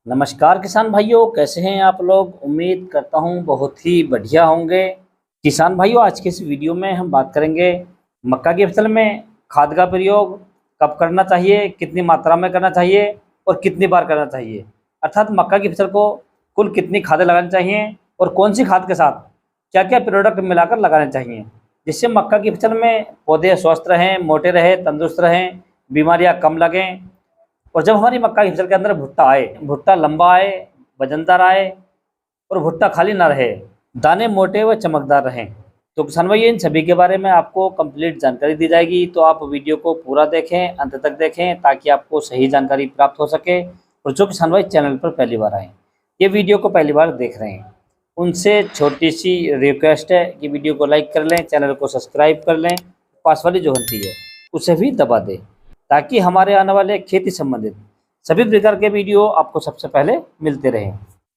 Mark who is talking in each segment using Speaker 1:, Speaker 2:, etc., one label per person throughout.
Speaker 1: नमस्कार किसान भाइयों, कैसे हैं आप लोग। उम्मीद करता हूं बहुत ही बढ़िया होंगे। किसान भाइयों, आज के इस वीडियो में हम बात करेंगे मक्का की फसल में खाद का प्रयोग कब करना चाहिए, कितनी मात्रा में करना चाहिए और कितनी बार करना चाहिए। अर्थात मक्का की फसल को कुल कितनी खादें लगानी चाहिए और कौन सी खाद के साथ क्या क्या प्रोडक्ट मिलाकर लगाने चाहिए, जिससे मक्का की फसल में पौधे स्वस्थ रहें, मोटे रहें, तंदुरुस्त रहें, बीमारियाँ कम लगें। और जब हमारी मक्का की फसल के अंदर भुट्टा आए, भुट्टा लंबा आए, वजनदार आए और भुट्टा खाली ना रहे, दाने मोटे व चमकदार रहें, तो किसान भाई इन सभी के बारे में आपको कंप्लीट जानकारी दी जाएगी। तो आप वीडियो को पूरा देखें, अंत तक देखें, ताकि आपको सही जानकारी प्राप्त हो सके। और जो किसान भाई चैनल पर पहली बार आए, ये वीडियो को पहली बार देख रहे हैं, उनसे छोटी सी रिक्वेस्ट है कि वीडियो को लाइक कर लें, चैनल को सब्सक्राइब कर लें, पास वाली जो घंटी है उसे भी दबा दें, ताकि हमारे आने वाले खेती संबंधित सभी प्रकार के वीडियो आपको सबसे पहले मिलते रहें।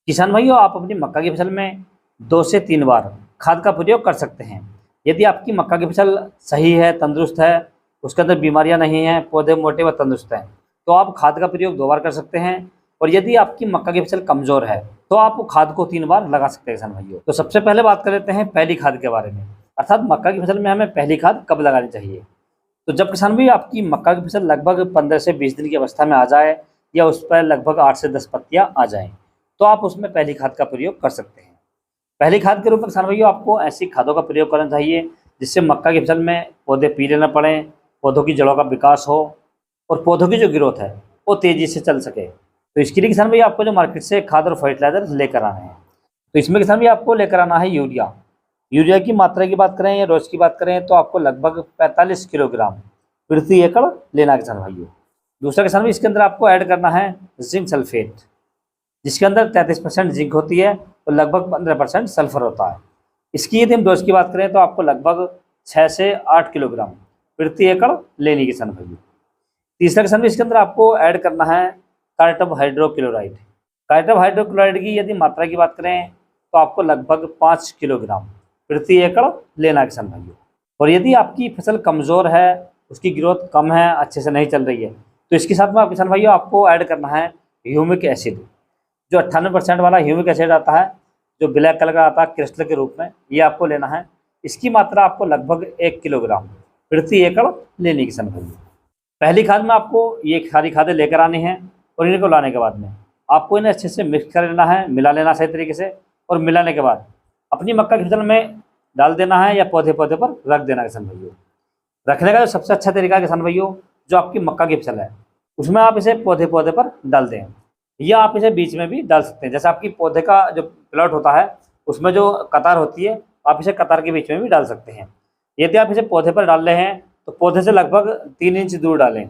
Speaker 1: किसान भाइयों, आप अपनी मक्का की फसल में 2 से 3 बार खाद का प्रयोग कर सकते हैं। यदि आपकी मक्का की फसल सही है, तंदुरुस्त है, उसके अंदर बीमारियां नहीं हैं, पौधे मोटे व तंदुरुस्त हैं, तो आप खाद का प्रयोग 2 बार कर सकते हैं। और यदि आपकी मक्का की फसल कमज़ोर है तो आप खाद को 3 बार लगा सकते हैं किसान भाइयों। तो सबसे पहले बात कर लेते हैं पहली खाद के बारे में, अर्थात मक्का की फसल में हमें पहली खाद कब लगानी चाहिए। तो जब किसान भाई आपकी मक्का की फसल लगभग 15 से 20 दिन की अवस्था में आ जाए या उस पर लगभग 8 से 10 पत्तियां आ जाएं, तो आप उसमें पहली खाद का प्रयोग कर सकते हैं। पहली खाद के रूप में किसान भाइयों आपको ऐसी खादों का प्रयोग करना चाहिए जिससे मक्का की फसल में पौधे पीले न पड़ें, पौधों की जड़ों का विकास हो और पौधों की जो ग्रोथ है वो तेज़ी से चल सके। तो इसके लिए किसान भाई आपको जो मार्केट से खाद और फर्टिलाइजर लेकर आने हैं, तो इसमें किसान भाई आपको लेकर आना है यूरिया। यूरिया की मात्रा की बात करें या रोज की बात करें तो आपको लगभग 45 किलोग्राम प्रति एकड़ लेना है किसान भाइयों। दूसरा किसान भाई इसके अंदर आपको ऐड करना है जिंक सल्फेट, जिसके अंदर 33% जिंक होती है और लगभग 15% सल्फर होता है। इसकी यदि हम डोज की बात करें तो आपको लगभग 6 से 8 किलोग्राम प्रति एकड़ लेनी किसान भाइयों। तीसरा किसान भाई इसके अंदर आपको ऐड करना है कार्टब हाइड्रोक्लोराइड। कार्टब हाइड्रोक्लोराइड की यदि मात्रा की बात करें तो आपको लगभग 5 किलोग्राम प्रति एकड़ लेना किसान भाइयों। और यदि आपकी फसल कमज़ोर है, उसकी ग्रोथ कम है, अच्छे से नहीं चल रही है, तो इसके साथ में आप किसान भाइयों आपको ऐड करना है ह्यूमिक एसिड। जो 98% वाला ह्यूमिक एसिड आता है, जो ब्लैक कलर का आता है क्रिस्टल के रूप में, ये आपको लेना है। इसकी मात्रा आपको लगभग 1 किलोग्राम प्रति एकड़ लेनी किसान भाइयों। पहली खाद में आपको ये सारी खादें लेकर आनी हैं और इनको लाने के बाद में आपको इन्हें अच्छे से मिक्स कर लेना है, मिला लेना सही तरीके से। और मिलाने के बाद अपनी मक्का की फसल में डाल देना है या पौधे पौधे पर रख देना किसान भाइयों। रखने का जो सबसे अच्छा तरीका है किसान भाइयों, जो आपकी मक्का की फसल है उसमें आप इसे पौधे पौधे पर डाल दें, या आप इसे बीच में भी डाल सकते हैं। जैसे आपकी पौधे का जो प्लॉट होता है उसमें जो कतार होती है, आप इसे कतार के बीच में भी डाल सकते हैं। यदि आप इसे पौधे पर डाल रहे हैं तो पौधे से लगभग 3 इंच दूर डालें।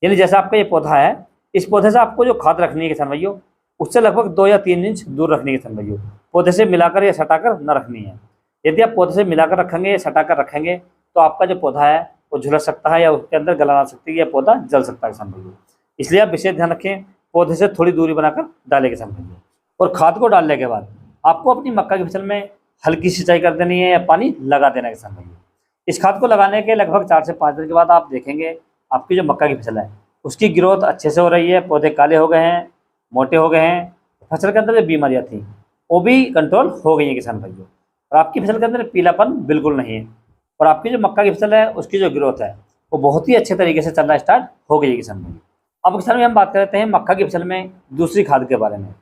Speaker 1: यानी जैसे आपका ये पौधा है, इस पौधे से आपको जो खाद रखनी है किसान भाइयों, उससे लगभग 2 या 3 इंच दूर रखनी है किसान भाइयों। पौधे से मिलाकर या सटाकर न रखनी है। यदि आप पौधे से मिलाकर रखेंगे या सटाकर रखेंगे तो आपका जो पौधा है वो झुलस सकता है या उसके अंदर गलन आ सकती है या पौधा जल सकता है किसान भाइयों। इसलिए आप विशेष ध्यान रखें, पौधे से थोड़ी दूरी बनाकर डालें किसान भाइयों। और खाद को डालने के बाद आपको अपनी मक्का की फसल में हल्की सिंचाई कर देनी है या पानी लगा देना है किसान भाइयों। इस खाद को लगाने के लगभग 4 से 5 दिन के बाद आप देखेंगे आपकी जो मक्का की फसल है उसकी ग्रोथ अच्छे से हो रही है, पौधे काले हो गए हैं, मोटे हो गए हैं, फसल के अंदर जो बीमारियाँ थी वो भी कंट्रोल हो गई हैं किसान भाइयों। और आपकी फसल के अंदर पीलापन बिल्कुल नहीं है और आपकी जो मक्का की फसल है उसकी जो ग्रोथ है वो बहुत ही अच्छे तरीके से चलना स्टार्ट हो गई है किसान भाइयों। अब किसान भाई हम बात करते हैं मक्का की फसल में दूसरी खाद के बारे में।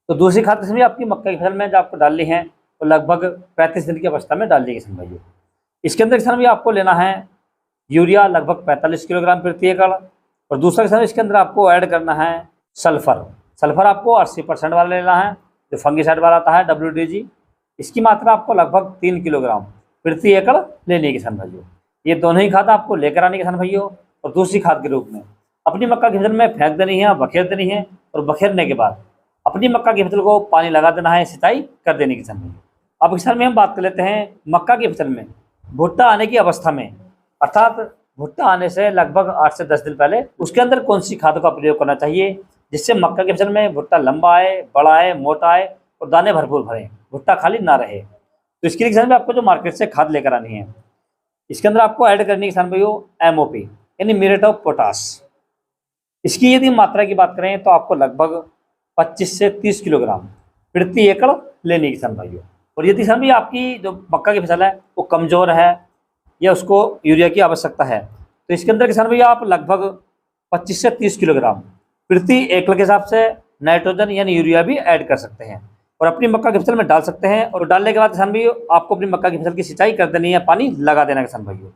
Speaker 1: तो दूसरी खाद किसान भाई आपकी मक्का की फसल में जो आपको डालनी है तो लगभग 35 दिन की अवस्था में डाल दी किसान भाइयों। इसके अंदर किसान भाई आपको लेना है यूरिया लगभग 45 किलोग्राम प्रति एकड़। और दूसरा किसान इसके अंदर आपको ऐड करना है सल्फर। सल्फर आपको 80% वाला लेना है, जो फंगिसाइड वाला आता है WDG। इसकी मात्रा आपको लगभग 3 किलोग्राम प्रति एकड़ लेनी है किसान भाइयों। ये दोनों ही खाद आपको लेकर आनी किसान भाइयों और दूसरी खाद के रूप में अपनी मक्का की फसल में फेंक देनी है, बखेर देनी है। और बखेरने के बाद अपनी मक्का की फसल को पानी लगा देना है, सिंचाई कर देनी किसान भाइयों। अब किसान में हम बात कर लेते हैं मक्का की फसल में भुट्टा आने की अवस्था में, अर्थात भुट्टा आने से लगभग 8 से 10 दिन पहले उसके अंदर कौन सी खाद का प्रयोग करना चाहिए जिससे मक्का की फसल में भुट्टा लंबा आए, बड़ा आए, मोटा आए और दाने भरपूर भरें, भुट्टा खाली ना रहे। तो इसके लिए किसान भाई आपको जो मार्केट से खाद लेकर आनी है, इसके अंदर आपको ऐड करनी है किसान भाइयों MOP यानी म्यूरेट ऑफ पोटाश। इसकी यदि मात्रा की बात करें तो आपको लगभग 25 से 30 किलोग्राम प्रति एकड़ लेनी है किसान भाइयों। और यदि किसान भैया आपकी जो मक्का की फसल है वो कमज़ोर है या उसको यूरिया की आवश्यकता है, तो इसके अंदर किसान भैया आप लगभग 25 से 30 किलोग्राम प्रति एकड़ के हिसाब से नाइट्रोजन यानी यूरिया भी ऐड कर सकते हैं और अपनी मक्का की फसल में डाल सकते हैं। और डालने के बाद किसान भाइयों आपको अपनी मक्का की फसल की सिंचाई कर देनी है, पानी लगा देना किसान भाइयों।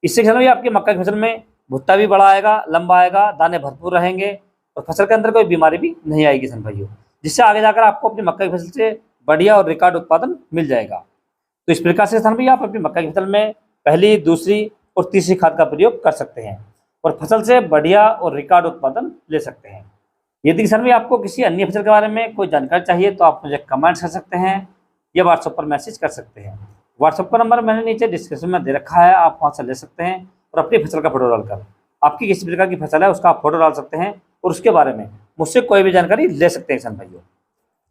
Speaker 1: इससे किसान भैया आपकी मक्का की फसल में भुट्टा भी बड़ा आएगा, लंबा आएगा, दाने भरपूर रहेंगे और फसल के अंदर कोई बीमारी भी नहीं आएगी किसान भाइयों, जिससे आगे जाकर आपको अपनी मक्का की फसल से बढ़िया और रिकॉर्ड उत्पादन मिल जाएगा। तो इस प्रकार से किसान भैया आप अपनी मक्का की फसल में पहली, दूसरी और तीसरी खाद का प्रयोग कर सकते हैं और फसल से बढ़िया और रिकॉर्ड उत्पादन ले सकते हैं। यदि किसान भैया आपको किसी अन्य फसल के बारे में कोई जानकारी चाहिए तो आप मुझे कमेंट्स कर सकते हैं या व्हाट्सएप पर मैसेज कर सकते हैं। व्हाट्सएप का नंबर मैंने नीचे डिस्क्रिप्शन में दे रखा है, आप वहाँ से ले सकते हैं और अपनी फसल का फोटो डालकर आपकी किसी प्रकार की फसल है उसका आप फोटो डाल सकते हैं और उसके बारे में मुझसे कोई भी जानकारी ले सकते हैं किसान भाइयों।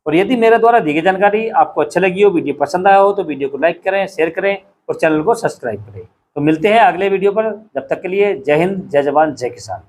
Speaker 1: और यदि मेरे द्वारा दी गई जानकारी आपको अच्छी लगी हो, वीडियो पसंद आया हो तो वीडियो को लाइक करें, शेयर करें और चैनल को सब्सक्राइब करें। तो मिलते हैं अगले वीडियो पर, जब तक के लिए जय हिंद, जय जवान, जय किसान।